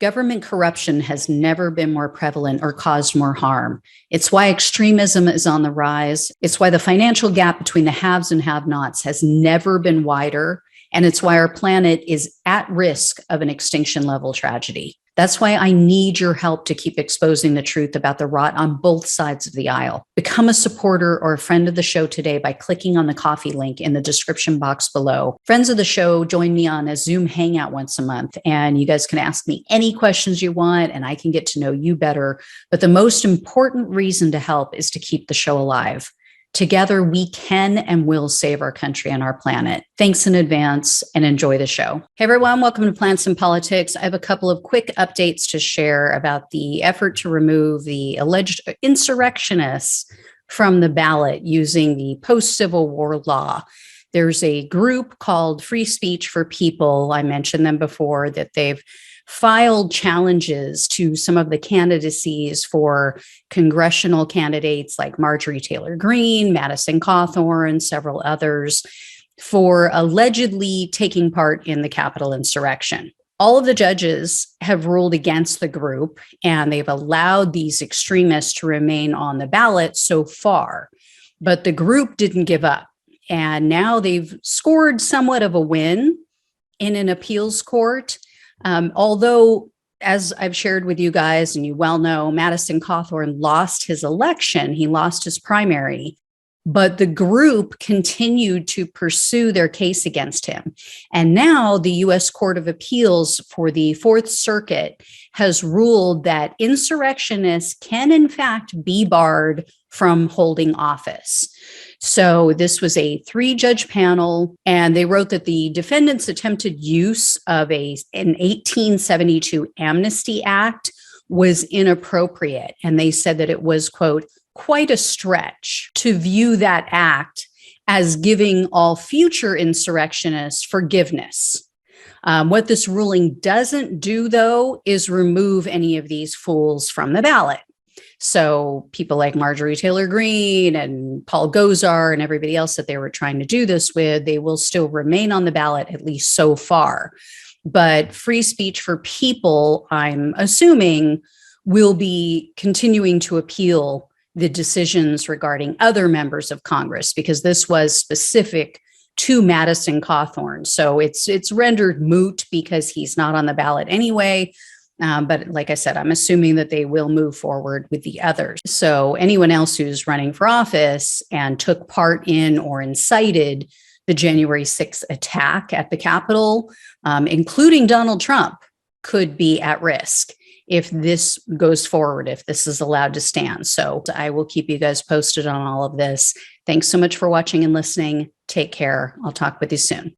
Government corruption has never been more prevalent or caused more harm. It's why extremism is on the rise. It's why the financial gap between the haves and have-nots has never been wider. And it's why our planet is at risk of an extinction level tragedy. That's why I need your help to keep exposing the truth about the rot on both sides of the aisle. Become a supporter or a friend of the show today by clicking on the coffee link in the description box below. Friends of the show join me on a Zoom hangout once a month, and you guys can ask me any questions you want, and I can get to know you better. But the most important reason to help is to keep the show alive. Together, we can and will save our country and our planet. Thanks in advance and enjoy the show. Hey, everyone. Welcome to Plants and Politics. I have a couple of quick updates to share about the effort to remove the alleged insurrectionists from the ballot using the post-Civil War law. There's a group called Free Speech for People. I mentioned them before, that they've filed challenges to some of the candidacies for congressional candidates like Marjorie Taylor Greene, Madison Cawthorn, several others, for allegedly taking part in the Capitol insurrection. All of the judges have ruled against the group, and they've allowed these extremists to remain on the ballot so far. But the group didn't give up. And now they've scored somewhat of a win in an appeals court. Although, as I've shared with you guys, and you well know, Madison Cawthorn lost his election, he lost his primary, but the group continued to pursue their case against him. And now the U.S. Court of Appeals for the Fourth Circuit has ruled that insurrectionists can, in fact, be barred from holding office. So this was a 3-judge panel, and they wrote that the defendants' attempted use of an 1872 Amnesty Act was inappropriate. And they said that it was, quote, quite a stretch to view that act as giving all future insurrectionists forgiveness. What this ruling doesn't do, though, is remove any of these fools from the ballot. So people like Marjorie Taylor Greene and Paul Gosar and everybody else that they were trying to do this with, they will still remain on the ballot, at least so far. But Free Speech for People, I'm assuming, will be continuing to appeal the decisions regarding other members of Congress, because this was specific to Madison Cawthorn. So it's rendered moot because he's not on the ballot anyway. But like I said, I'm assuming that they will move forward with the others. So anyone else who's running for office and took part in or incited the January 6th attack at the Capitol, including Donald Trump, could be at risk if this goes forward, if this is allowed to stand. So I will keep you guys posted on all of this. Thanks so much for watching and listening. Take care. I'll talk with you soon.